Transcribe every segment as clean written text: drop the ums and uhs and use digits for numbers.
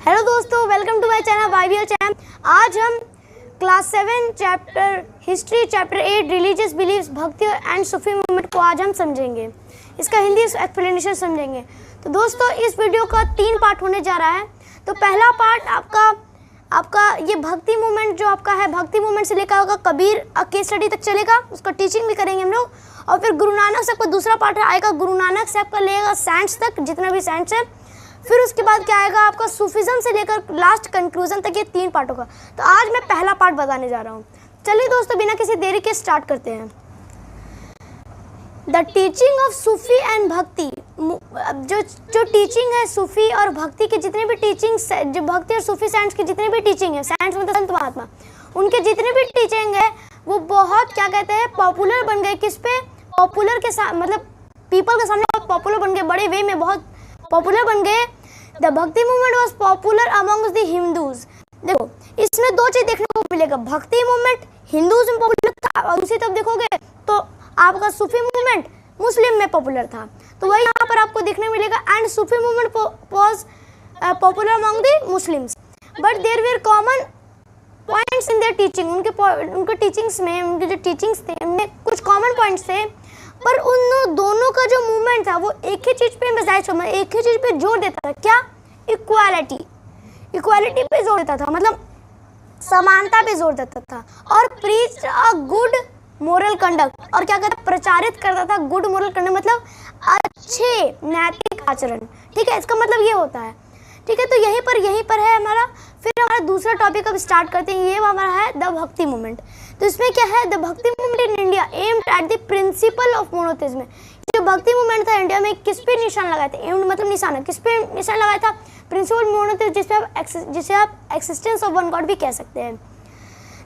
Hello दोस्तों, welcome to my channel YBL channel. आज हम class 7 chapter history chapter 8 religious beliefs Bhakti and Sufi movement को आज हम समझेंगे। इसका हिंदी एक्सप्लेनेशन समझेंगे। तो दोस्तों, इस वीडियो का 3 पार्ट होने जा रहा है। तो पहला पार्ट आपका ये भक्ति मूवमेंट जो आपका है, भक्ति मूवमेंट से लेकर होगा कबीर केस स्टडी तक चलेगा, उसका टीचिंग भी करेंगे हम लोग। और फिर गुरु नानक साहब का दूसरा पार्ट आएगा, गुरु नानक साहब का लेगा साइंस तक, जितना भी साइंस है। फिर उसके बाद क्या आएगा आपका सूफिज्म से लेकर लास्ट कंक्लूजन तक, ये 3 पार्ट होगा। तो आज मैं पहला पार्ट बताने जा रहा हूँ। चलिए दोस्तों, बिना किसी देरी के स्टार्ट करते हैं। The teaching of Sufi and भक्ति, जो टीचिंग है सूफी और भक्ति के जितने भी टीचिंग, जो भक्ति और सूफी साइंस की जितने भी टीचिंग है, साइंस मतलब संत महात्मा, उनके जितने भी टीचिंग है वो बहुत क्या कहते हैं पॉपुलर बन गए। किस पे पॉपुलर के साथ, मतलब पीपल के सामने बहुत पॉपुलर बन गए, बड़े वे में बहुत पॉपुलर बन गए। द भक्ति movement was popular amongst the Hindus. देखो, इसमें 2 चीज देखने को मिलेगा, भक्ति मूवमेंट हिंदूज में पॉपुलर था और दूसरी तरफ देखोगे तो आपका सूफी मूवमेंट मुस्लिम में पॉपुलर था। तो वही यहाँ पर आपको देखने मिलेगा। And Sufi movement was popular among the Muslims, but there were common points in their teaching. उनके टीचिंग्स में, उनके जो टीचिंग्स थे उनमें कुछ कॉमन पॉइंट्स थे, पर उन दोनों का जो मूवमेंट था वो एक ही चीज़ पे एक ही चीज़ पे जोर देता था। क्या? इक्वालिटी पे जोर देता था, मतलब समानता पे जोर देता था। और preach a good moral conduct, और क्या करता, प्रचारित करता था गुड मोरल कंडक्ट, मतलब अच्छे नैतिक आचरण। ठीक है, इसका मतलब ये होता है। ठीक है, तो यहीं पर है हमारा। फिर हमारा दूसरा टॉपिक अब स्टार्ट करते हैं। ये हमारा है द भक्ति मूवमेंट। तो इसमें क्या है, द भक्ति movement in India aimed at the principle of monotheism. जो भक्ति मूवमेंट था इंडिया में, किस पे निशान लगाए थे? एम्ड मतलब निशाना, किस पे निशान लगाया था? प्रिंसिपल मोनोथिज्म, जिसे आप एक्सिस्टेंस ऑफ वन गॉड भी कह सकते हैं।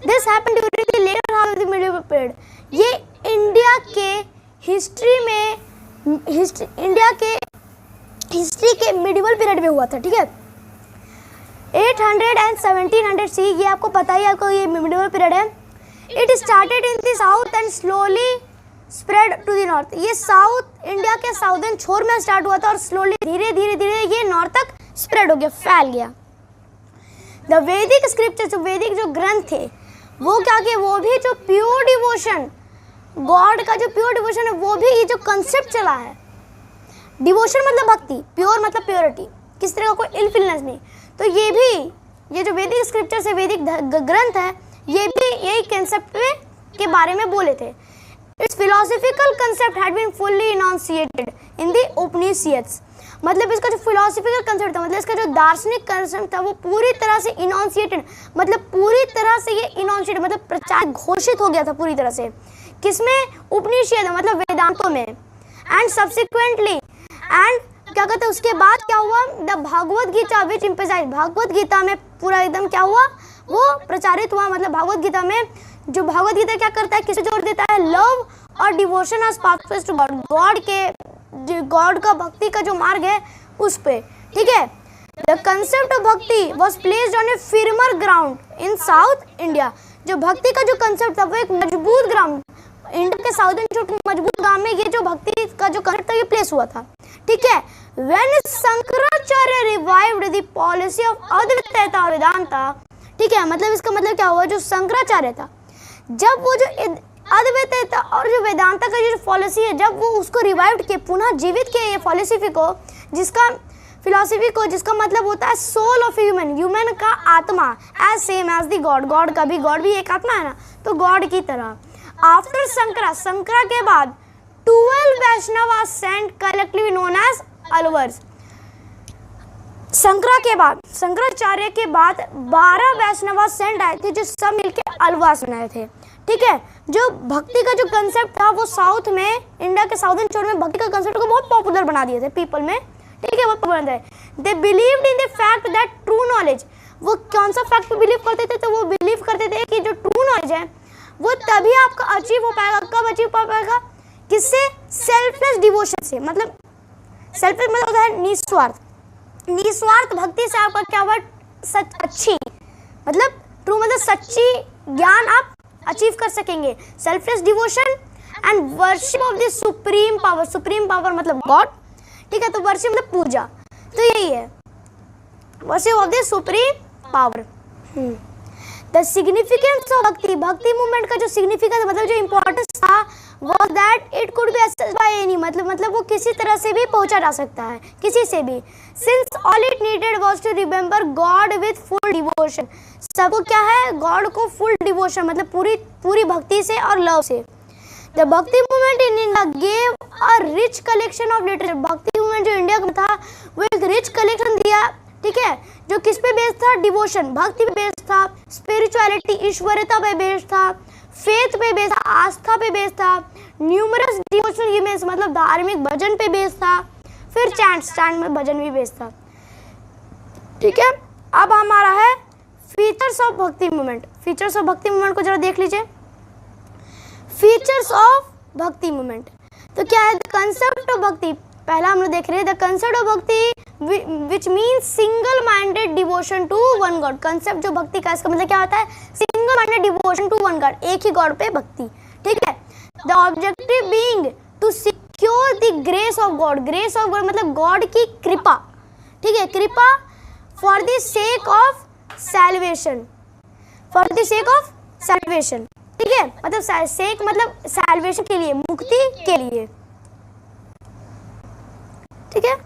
This happened during the latter half of the medieval period. ये इंडिया के हिस्ट्री के मिडिवल पीरियड में हुआ था। ठीक है, 800 एंड 1700 सी, ये आपको पता ही, आपको ये मिडिवल पीरियड है। It started in the south and slowly spread to the north. ये साउथ, इंडिया के साउदर्न छोर में स्टार्ट हुआ था और स्लोली धीरे धीरे ये नॉर्थ तक स्प्रेड हो गया, फैल गया। द वैदिक स्क्रिप्चर्स, वैदिक जो ग्रंथ थे वो क्या किए, वो भी जो प्योर डिवोशन, गॉड का जो प्योर डिवोशन है, वो भी ये जो कंसेप्ट चला है, डिवोशन मतलब भक्ति, प्योर मतलब प्योरिटी, किस तरह का कोई इलफिलनेस नहीं। तो ये जो वैदिक स्क्रिप्चर्स है, वैदिक ग्रंथ है, ये भी यही कंसेप्ट के बारे में बोले थे। It's philosophical concept had been fully enunciated in the Upanishads. मतलब इसका जो फिलोसॉफिकल कंसेप्ट था, मतलब इसका जो दार्शनिक कंसेप्ट था, वो पूरी तरह से इनॉन्सिएटेड, मतलब पूरी तरह से ये इनॉन्सिएटेड मतलब प्रचार घोषित हो गया था पूरी तरह से। किसमें? उपनिषद मतलब वेदांतों में। एंड सब्सिक्वेंटली, एंड क्या कहते हैं, उसके बाद क्या हुआ, the Bhagavad Gita which emphasize, Bhagavad Gita में पूरा एकदम क्या हुआ, वो प्रचारित हुआ। मतलब भागवत गीता में, जो भागवत गीता क्या करता है, किसे जोड़ देता है, लव और devotion as pathways to God, God का भक्ति का जो मार्ग है उस पे। ठीक है, the concept of bhakti was placed on a firmer ground in South India. जो भक्ति का जो कंसेप्ट था वो एक मजबूत ग्राउंड, इंडिया के साउदर्न जो मजबूत गांव में ये जो भक्ति का जो कंसेप्ट था ये प्लेस हुआ था। ठीक है, when Shankaracharya revived the policy of Advaita और वेदांता। ठीक है, मतलब इसका मतलब क्या हुआ, जो शंकराचार्य था, जब वो जो अद्वैतता और जो वेदांता का जो पॉलिसी है, जब वो उसको रिवाइव किए, पुनः जीवित किए ये फिलॉसफी को, जिसका मतलब होता है सोल ऑफ ह्यूमन का आत्मा, as same as the God का भी, गॉड भी एक आत्मा है ना, तो गॉड की तरह। आफ्टर शंकरा के बाद 12 Vaishnava are saint collectively known as Alvars. Shankaracharya के बाद 12 वैष्णव सेंट आए थे, जो सब मिलकर अलवास बनाए थे। ठीक है, जो भक्ति का जो कंसेप्ट था वो साउथ में, इंडिया के साउदर्न छोर में भक्ति का कंसेप्ट को बहुत पॉपुलर बना दिए थे पीपल में। ठीक है, बहुत पॉपुलर है। They believed in the fact that true knowledge, वो कौन सा फैक्ट पे बिलीव करते थे, तो वो बिलीव करते थे कि जो ट्रू नॉलेज है वो तभी आपका अचीव हो पाएगा। कब अचीव हो पाएगा? किससे? सेल्फलेस डिवोशन से। मतलब सेल्फलेस मतलब होता है निस्वार्थ भक्ति से आपका क्या हुआ, अच्छी, मतलब ट्रू मतलब सच्ची ज्ञान आप अचीव कर सकेंगे। Selfless devotion and worship of the supreme power मतलब गॉड। ठीक है, तो वर्शिप मतलब पूजा। तो यही है। Worship of the supreme power. The significance of Bhakti, भक्ति मूवमेंट का जो सिग्निफिकेंस मतलब जो इम्पोर्टेंस था was that it could be accessed by any, मतलब वो किसी तरह से भी पहुंचा जा सकता है, किसी से भी। Since all it needed was to remember God with full devotion, सबको क्या है, गॉड को फुल डिवोशन मतलब पूरी भक्ति से और लव से। The भक्ति movement in India gave a rich collection of literature, भक्ति मूवमेंट जो इंडिया में था वो एक रिच कलेक्शन दिया, ठीक है, जो किस पे बेस्ड था, डिवोशन, भक्ति पे बेस्ड था, स्पिरिचुअलिटी, ईश्वरता पे बेस्ड था, फेथ पे बेस्ड था, आस्था पे बेस्ड था, न्यूमरस डिवोशनल इमेज मतलब धार्मिक भजन पे बेस्ड था, फिर चैंट में भजन भी बेस्ड था, ठीक है। अब हमारा है फीचर्स ऑफ भक्ति मूवमेंट। फीचर्स ऑफ भक्ति मूवमेंट को जरा देख लीजिए। फीचर्स ऑफ भक्ति मूवमेंट तो क्या है, द कंसेप्ट ऑफ भक्ति, पहला हम लोग देख रहे हैं the concept of Bhakti which means single minded devotion to one God. Concept जो भक्ति का, इसका मतलब क्या होता है, single minded devotion to one God, एक ही गॉड पे भक्ति, ठीक है। The objective being to secure the grace of God, grace of God मतलब गॉड की कृपा, ठीक है, कृपा for the sake of salvation, for the sake of salvation, ठीक है, मतलब सेक मतलब सैल्वेशन के लिए, मुक्ति के लिए, ठीक है।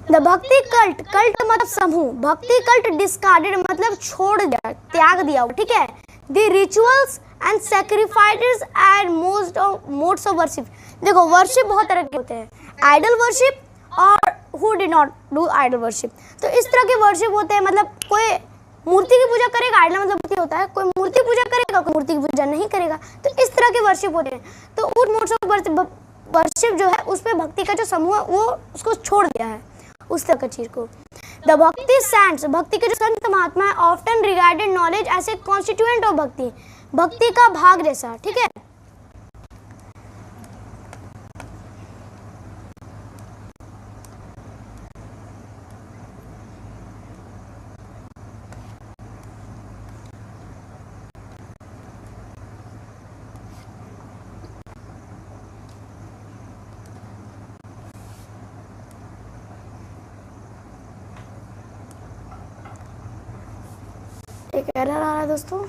द भक्ति कल्ट, कल्ट मतलब समूह, भक्ति कल्ट डिस्कार्डेड मतलब छोड़ दिया, त्याग दिया, ठीक है। The rituals and sacrifices and modes of worship, देखो वर्शिप बहुत तरह के होते हैं, आइडल वर्शिप और who did not do idol worship, तो इस तरह के वर्शिप होते हैं, मतलब कोई मूर्ति की पूजा करेगा, आइडल मतलब मूर्ति होता है, कोई मूर्ति पूजा करेगा, कोई मूर्ति की पूजा नहीं करेगा, तो इस तरह के वर्शिप होते हैं। तो उन मोड्स ऑफ वर्शिप जो है उस पर भक्ति का जो समूह है वो उसको छोड़ दिया है, उस तरह की चीज को। द भक्ति सेंट्स, भक्ति के जो संत महात्मा है, often regarded knowledge as a constituent of Bhakti, Bhakti का भाग जैसा, ठीक है। एक एरर आ रहा है दोस्तों,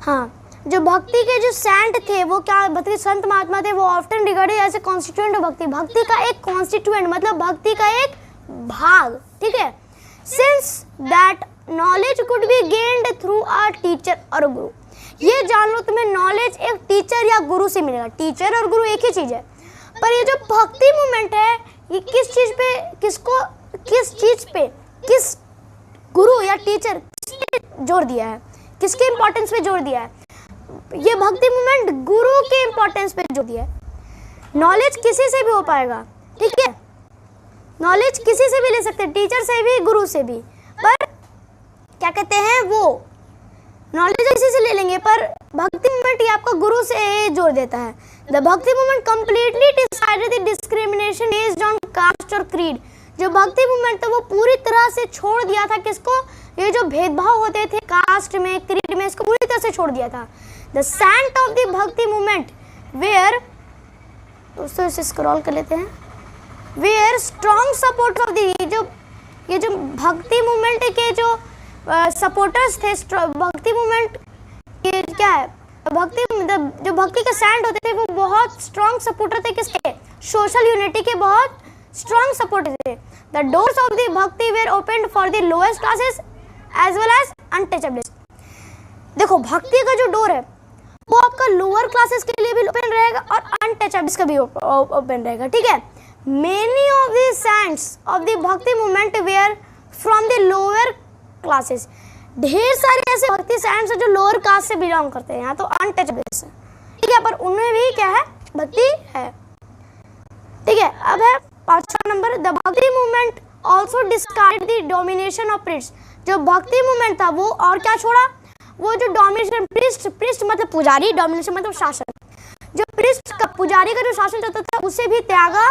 हाँ, जो भक्ति के जो सेंट थे वो क्या, भक्ति संत महात्मा थे, वो often regarded as a constituent of Bhakti, Bhakti का एक कॉन्स्टिट्यूएंट मतलब भक्ति का एक भाग, ठीक है। Since that knowledge could be gained through a teacher और गुरु, ये जान लो तुम्हें नॉलेज एक टीचर या गुरु से मिलेगा, टीचर और गुरु एक ही चीज है, पर ये जो भक्ति मूवमेंट है ये किस चीज पे, किसको, किस चीज पे, किस गुरु या टीचर किसने जोर दिया है, किसके इंपॉर्टेंस पे जोर दिया है, ये भक्ति मूवमेंट गुरु के इंपॉर्टेंस पे जोर दिया है। नॉलेज किसी से भी हो पाएगा, ठीक है, नॉलेज किसी से भी ले सकते हैं, टीचर से भी, गुरु से भी, पर क्या कहते हैं वो नॉलेज किसी से ले लेंगे, पर भक्ति मूवमेंट ये आपको गुरु से जोड़ देता है। द भक्ति movement completely decided the discrimination based on caste और क्रीड, जो भक्ति मूवमेंट था वो पूरी तरह से छोड़ दिया था किसको, ये जो भेदभाव होते थे कास्ट में, क्रीड में, इसको पूरी तरह से छोड़ दिया था। द सेंट ऑफ द भक्ति मूवमेंट वेयर, दोस्तों इसे स्क्रॉल कर लेते हैं, were strong support of the, ये जो भक्ति मूवमेंट के जो सपोर्टर्स थे, भक्ति मूवमेंट के क्या है, भक्ति जो भक्ति के सेंट होते थे वो बहुत स्ट्रॉन्ग सपोर्टर थे किसके, सोशल यूनिटी के बहुत स्ट्रॉन्ग सपोर्टर थे। The doors of the Bhakti were open for the lowest classes as well as untouchables, देखो भक्ति का जो डोर है वो आपका लोअर क्लासेस के लिए भी ओपन रहेगा और अनटचेबल्स का भी ओपन रहेगा, ठीक है। Many of the saints of the भक्ति movement were from the lower classes, ढेर सारे ऐसे भक्ति सेंट्स हैं जो लोअर कास्ट से बिलोंग करते हैं, यहाँ तो अनटचेबल्स है, ठीक है, पर उनमें भी क्या है, भक्ति है, ठीक है। अब है 5वां नंबर, द भक्ति movement also discarded the domination of Prince, जो भक्ति मूवमेंट था वो और क्या छोड़ा, वो जो डोमिनेशन प्रिस्ट मतलब पुजारी, डोमिनेशन मतलब शासन, जो प्रिस्ट का पुजारी का जो शासन चलता था उसे भी त्यागा,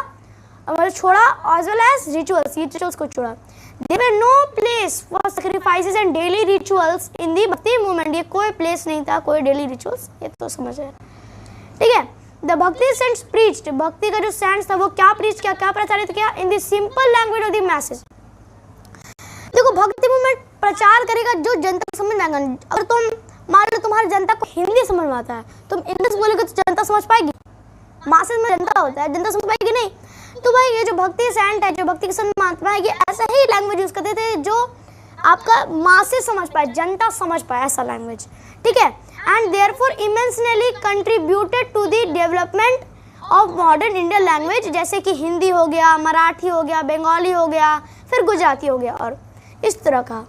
मतलब छोड़ा, एज वेल एज रिचुअल्स को छोड़ा। There were no place for sacrifices and daily rituals in the भक्ति मूवमेंट। ये कोई प्लेस नहीं था, कोई डेली रिचुअल्स, ये तो समझ है, ठीक है। द भक्ति सेंट्स प्रीच्ड, भक्ति का जो सेंट्स था वो क्या प्रीच किया, क्या प्रचारित किया, in the simple language of the message. देखो भक्ति मूवमेंट प्रचार करेगा जो जनता को समझ में आएगा। अगर तुम मान लो तुम्हारी जनता को हिंदी समझ में आता है, तुम इंग्लिश बोलोगे तो जनता समझ पाएगी? मासेज में जनता होता है, जनता समझ पाएगी नहीं। तो भाई ये जो भक्ति सेंट है, जो भक्ति के संत महात्मा है, ये ऐसा ही लैंग्वेज यूज करते थे जो आपका मासेज समझ पाए, जनता समझ पाए, ऐसा लैंग्वेज, ठीक है। And therefore immensely contributed to the development of modern Indian language, जैसे कि हिंदी हो गया, मराठी हो गया, बंगाली हो गया, फिर गुजराती हो गया, और इस तरह का।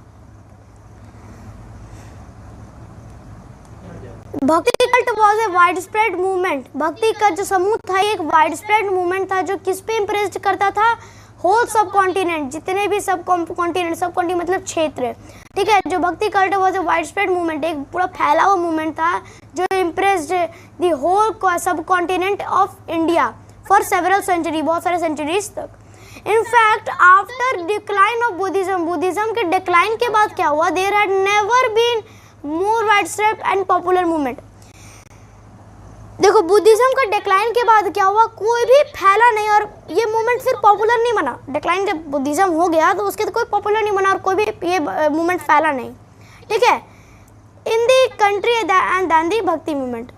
भक्ति cult was a wide spread movement. भक्ति का जो समूह था एक वाइड स्प्रेड मूवमेंट था जो किस पे इम्प्रेस करता था, होल सब कॉन्टिनेंट, जितने भी सब कॉन्टिनेंट मतलब क्षेत्र, ठीक है। जो Bhakti cult was a wide spread movement, एक पूरा फैला हुआ मूवमेंट था जो impressed the whole sub continent of India for several century, बहुत सारे सेंचुरीज तक। In fact after decline of Buddhism, Buddhism के डिक्लाइन के बाद क्या हुआ, there had never been more wide spread and popular movement. देखो बुद्धिज्म का डिक्लाइन के बाद क्या हुआ, कोई भी फैला नहीं और ये मूवमेंट फिर पॉपुलर नहीं बना। डिक्लाइन जब बुद्धिज्म हो गया तो उसके तो कोई पॉपुलर नहीं बना और कोई भी ये मूवमेंट फैला नहीं, ठीक है। In the country and then the Bhakti movement.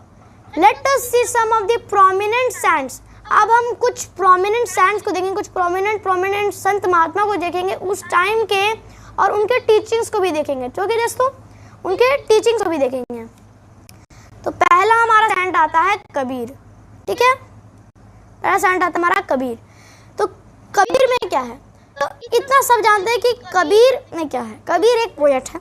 Let us see some of the prominent saints. अब हम कुछ प्रोमिनेंट सेंट्स को देखेंगे, कुछ प्रोमिनेंट संत महात्मा को देखेंगे उस टाइम के, और उनके टीचिंग्स को भी देखेंगे, क्योंकि दोस्तों उनके टीचिंग्स को भी देखेंगे। तो पहला हमारा सेंट आता है कबीर, ठीक है। पहला सेंट आता है हमारा कबीर। तो कबीर में क्या है, तो इतना सब जानते हैं कि कबीर में क्या है। कबीर एक पोएट है,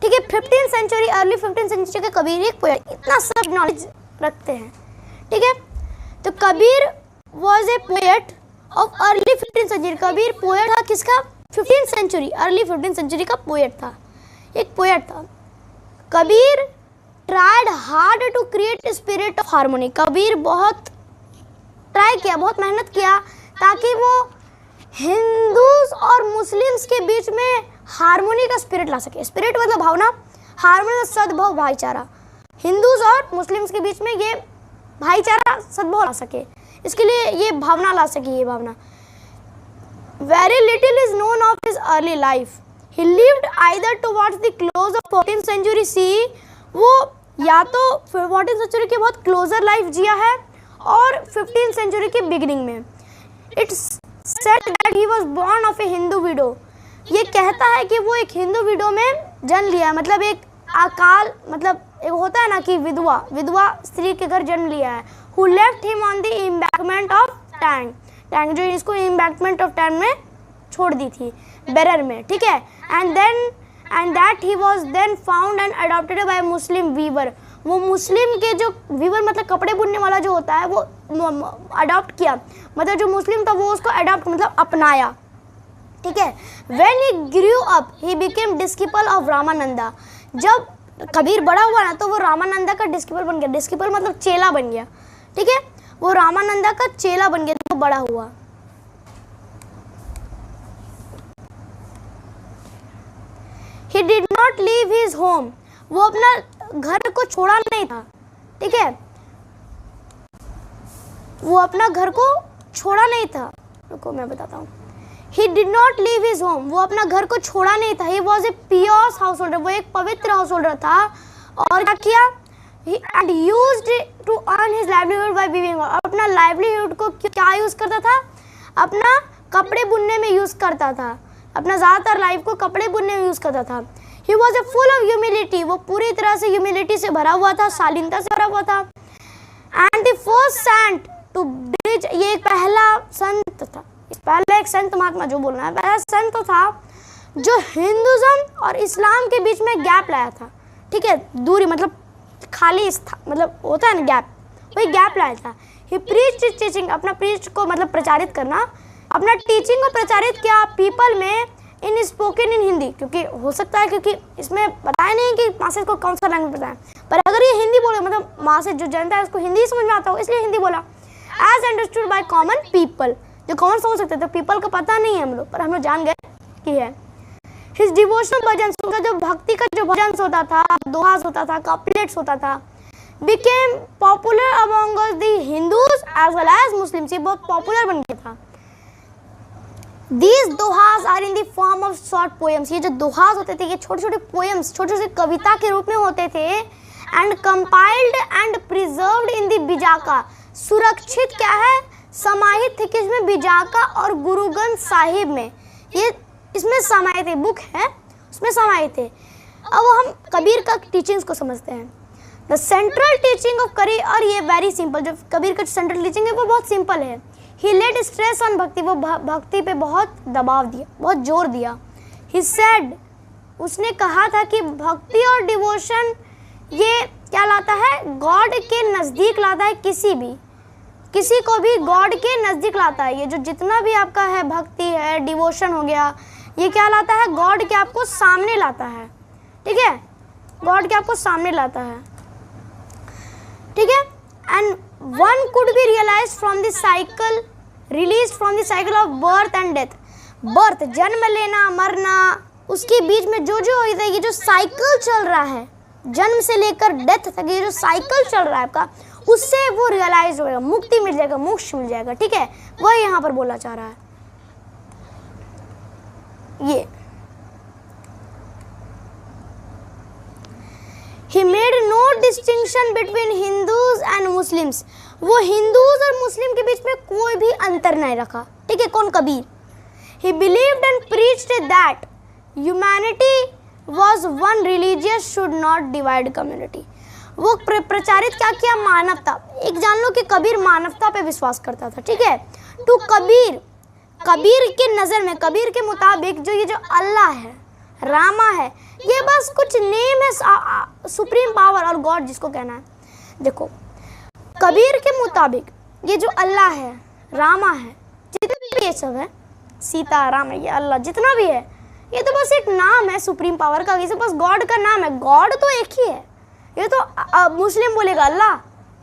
ठीक है। 15th century, early 15th century का कबीर एक पोएट, इतना सब नॉलेज रखते हैं, ठीक है। तो Kabir was a poet of early 15th century. Kabir poet था किसका, 15th century, early 15th century का पोएट था, एक पोएट था। Kabir tried hard to create spirit of harmony. Kabir बहुत ट्राई किया, बहुत मेहनत किया ताकि वो हिंदूज और मुस्लिम्स के बीच में हार्मोनी का स्पिरिट ला सके। स्पिरिट मतलब भावना, हार्मोनी मतलब सद्भाव, भाईचारा। हिंदूज और मुस्लिम्स के बीच में ये भाईचारा, सद्भाव ला सके, इसके लिए ये भावना ला सके, ये भावना। Very little is known of his early life. He lived either towards the close of 14th century CE, वो या तो 14th सेंचुरी के बहुत क्लोजर लाइफ जिया है और 15th सेंचुरी की बिगिनिंग में। It's said that he was born of a Hindu widow। ये कहता है कि वो एक हिंदू विडो में जन्म लिया है, मतलब एक अकाल, मतलब एक होता है ना कि विधवा स्त्री के घर जन्म लिया है। Who left him on the embankment of Tang, जो इसको embankment of टैंग में छोड़ दी थी, बेरर में, ठीक है। And that he was then found and adopted by Muslim weaver. वो मुस्लिम के जो वीवर मतलब कपड़े बुनने वाला जो होता है वो अडॉप्ट किया, मतलब जो मुस्लिम था वो उसको अडॉप्ट मतलब अपनाया, ठीक है। When he grew up he became disciple of Ramananda. जब कबीर बड़ा हुआ ना तो वो रामानंदा का डिस्किपल बन गया। डिस्किपल मतलब चेला बन गया, ठीक है। वो रामानंदा का चेला बन गया, तो बड़ा हुआ। He did not leave his home। वो अपना घर को छोड़ा नहीं था, ठीक है। वो अपना घर को छोड़ा नहीं था, रुको मैं बताता हूँ। He did not leave his home। वो अपना घर को छोड़ा नहीं था। He was a pious householder। वो एक पवित्र हाउसहोल्डर था। और क्या किया, and used to earn his livelihood by weaving। अपना लाइवलीहुड को क्या यूज करता था, अपना कपड़े बुनने में यूज करता था। अपना ज़्यादातर लाइफ को कपड़े बुनने में यूज़ करता था। He was a full of humility। वो पूरी तरह से ह्यूमिलिटी से भरा हुआ था, शालीनता से भरा हुआ था। And the first saint to bridge, ये एक पहला संत था, पहला एक संत महात्मा जो बोलना है, पहला संत था जो हिंदुज़म और इस्लाम के बीच में गैप लाया था, ठीक है। दूरी मतलब खाली था, मतलब होता है ना गैप, वही गैप लाया था। He preached his teaching। अपना प्रीच को मतलब प्रचारित करना, अपना टीचिंग को प्रचारित किया पीपल में इन स्पोकन इन हिंदी, क्योंकि हो सकता है क्योंकि इसमें बताया नहीं कि मासेस को कौन सा लैंग्वेज पता है, पर अगर ये हिंदी बोले मतलब मासेस जो जनता है उसको हिंदी समझ में आता हो इसलिए हिंदी बोला। As understood by common people, जो कॉमन समझ सकते थे, पीपल को पता नहीं है हम लोग, पर हम लोग जान गए कि है। हिज डिवोशनल भजन, उनका जो भक्ति का जो भजन होता था, दोहास होता था, कपलेट्स होता था, became popular among the Hindus as well as Muslims, ये बहुत पॉपुलर बन गया था। These दोहास are in the form of short poems, ये जो दोहास होते थे ये छोटे छोटे पोएम्स, छोटे छोटे कविता के रूप में होते थे। and compiled and preserved in the बिजाका, सुरक्षित क्या है, समाहित थे किसमें, बिजाका और गुरु ग्रंथ साहिब में, ये इसमें समाहित है, बुक है उसमें समाहित है। अब हम कबीर का टीचिंग्स को समझते हैं। The central teaching of Kabir, और ये वेरी सिंपल, जो कबीर का सेंट्रल टीचिंग है वो बहुत सिंपल है। ही लेड स्ट्रेस ऑन भक्ति, वो भक्ति पे बहुत दबाव दिया, बहुत जोर दिया। ही सेड, उसने कहा था कि भक्ति और डिवोशन ये क्या लाता है, गॉड के नज़दीक लाता है, किसी को भी गॉड के नज़दीक लाता है। ये जो जितना भी आपका है भक्ति है, डिवोशन हो गया, ये क्या लाता है, गॉड के आपको सामने लाता है, ठीक है, गॉड के आपको सामने लाता है, ठीक है। And one could be realize from the cycle, release from the cycle of birth and death, birth जन्म लेना मरना, उसके बीच में जो जो होता है, ये जो साइकिल चल रहा है जन्म से लेकर डेथ तक, ये जो साइकिल चल रहा है आपका, उससे वो रियलाइज होगा, मुक्ति मिल जाएगा, मोक्ष मिल जाएगा, ठीक है, वह यहाँ पर बोला चाह रहा है। ये He made no distinction between Hindus and Muslims, वो हिंदूज और मुस्लिम के बीच में कोई भी अंतर नहीं रखा, ठीक है, कौन, Kabir. He believed and preached that humanity was one, religious should not divide community, वो प्रचारित क्या किया, मानवता। एक जान लो कि कबीर मानवता पे विश्वास करता था, ठीक है। तो कबीर के नज़र में, कबीर के मुताबिक जो ये जो अल्लाह है, रामा है, ये बस कुछ नेम है, सुप्रीम पावर और गॉड जिसको कहना है। देखो कबीर के मुताबिक ये जो अल्लाह है, रामा है, जितना भी ये सब है, सीता राम है, ये अल्लाह जितना भी है, ये तो बस एक नाम है सुप्रीम पावर का, ये बस गॉड का नाम है। गॉड तो एक ही है, ये तो मुस्लिम बोलेगा अल्लाह,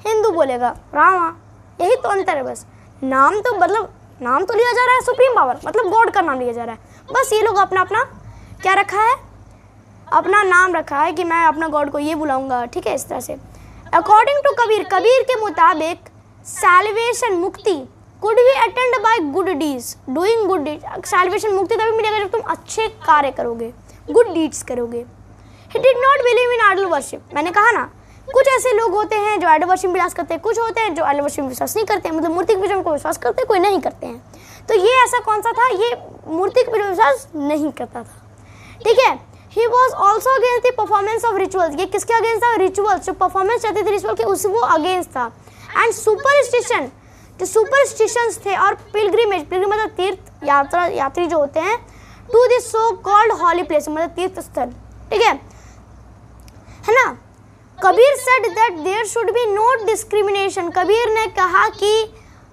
हिंदू बोलेगा रामा, यही तो अंतर है बस। नाम तो मतलब नाम तो लिया जा रहा है सुप्रीम पावर, मतलब गॉड का नाम लिया जा रहा है, बस ये लोग अपना अपना क्या रखा है, अपना नाम रखा है कि मैं अपना गॉड को ये बुलाऊंगा, ठीक है, इस तरह से। अकॉर्डिंग टू कबीर, कबीर के मुताबिक सैल्वेशन, मुक्ति, could be attend by good deeds, doing good deeds, salvation, मुक्ति तभी मिलेगा जब तुम अच्छे कार्य करोगे, गुड डीड्स करोगे। He did not believe in idol worship, मैंने कहा ना, कुछ ऐसे लोग होते हैं जो आइडल वर्शिप में विश्वास करते हैं, कुछ होते हैं जो आइडल वर्शिप में विश्वास नहीं करते हैं, मतलब मूर्ति की पूजा को विश्वास करते हैं, कोई नहीं करते हैं। तो ये ऐसा कौन सा था, ये मूर्ति की पूजा विश्वास नहीं करता था, ठीक है। He was also against the performance of rituals, ये किसके अगेंस्ट था, रिचुअल्स, जो परफॉर्मेंस चाहते थे रिचुअल के, उस वो अगेंस्ट था। एंड सुपरस्टिशन, जो सुपरस्टिशंस थे, और पिलग्रिमेज, पिलग्रिमेज मतलब तीर्थ यात्री जो होते हैं, to this so called holy place, मतलब तीर्थ स्थल, ठीक है ना। Kabir said that there should be no discrimination, Kabir ने कहा कि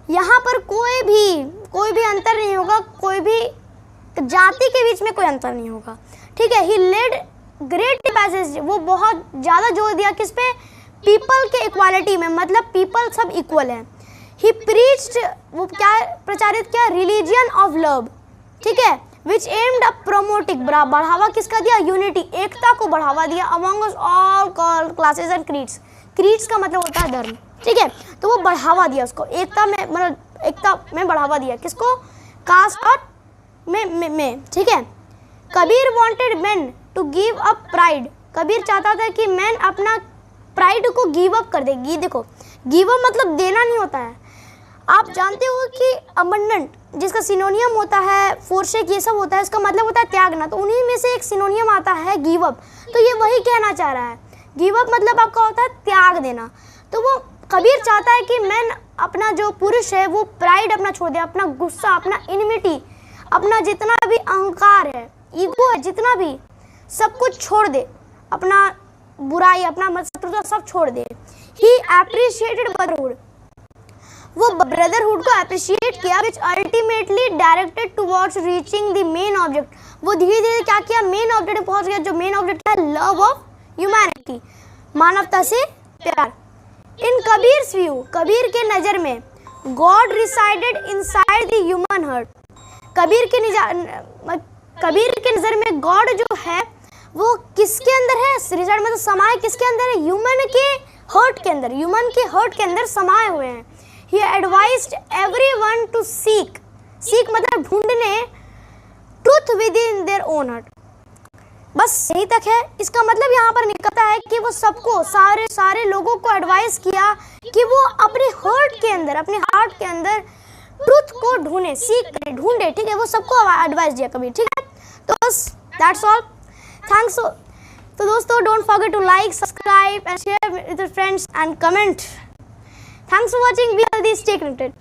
यहाँ पर कोई भी अंतर नहीं होगा, कोई भी जाति के बीच में कोई अंतर नहीं होगा, ठीक है। ही लेड ग्रेट पैसेज, वो बहुत ज़्यादा जोर दिया किस पे, पीपल के इक्वालिटी में, मतलब पीपल सब इक्वल हैं। ही प्रीच्ड, वो क्या प्रचारित किया, रिलीजियन ऑफ लव, ठीक है, विच एम्ड अप प्रोमोटिंग, बढ़ावा किसका दिया, यूनिटी, एकता को बढ़ावा दिया, among all classes and creeds, creeds का मतलब होता है धर्म, ठीक है, तो वो बढ़ावा दिया उसको, एकता में, मतलब एकता में बढ़ावा दिया, किसको, कास्ट और में, ठीक है। Kabir wanted man to give up pride, Kabir चाहता था कि मैन अपना प्राइड को गिव अप कर देगी। देखो गिव अप मतलब देना नहीं होता है, आप जानते हो कि अबंडेंट जिसका सिनोनियम होता है फोरशेक, ये सब होता है, इसका मतलब होता है त्यागना, तो उन्हीं में से एक सिनोनियम आता है गिव अप, तो ये वही कहना चाह रहा है, गिव अप मतलब आपका होता है त्याग देना। तो वो कबीर चाहता है कि मैन अपना जो पुरुष है वो प्राइड अपना छोड़ दे, अपना गुस्सा, अपना इनिमिटी, अपना जितना भी अहंकार है, ईगो है, जितना भी सब कुछ छोड़ दे, अपना बुराई, अपना शत्रुता सब छोड़ दे। ही एप्रिशिएटेड ब्रदरहुड, वो ब्रदरहुड को अप्रिशिएट किया, which ultimately directed towards reaching the main object. वो धीरे धीरे क्या किया, मेन ऑब्जेक्ट पहुंच गया। जो मेन ऑब्जेक्ट है लव ऑफ ह्यूमैनिटी, मानवता से प्यार। इन कबीर्स व्यू, कबीर के नज़र में God resided inside the human heart. Kabir के नज़र में गॉड जो है वो किसके अंदर है, रिसाइड मतलब समाये किसके अंदर है, ह्यूमन के हार्ट के अंदर, ह्यूमन के हार्ट के अंदर समाये हुए हैं। He advised everyone to seek मतलब ढूंढने truth within their own heart। बस यही तक है। इसका मतलब यहाँ पर निकलता है कि वो सबको, सारे लोगों को एडवाइस किया कि वो अपने हार्ट के अंदर, अपने हार्ट के अंदर ट्रूथ को ढूंढे, सीख करें, ढूंढे, ठीक है। वो सबको एडवाइस दिया कबीर, ठीक है। तो बस दैट्स ऑल, थैंक्स। तो दोस्तों don't forget to like, subscribe and share with your friends and comment. Thanks for watching. Be healthy, stay connected.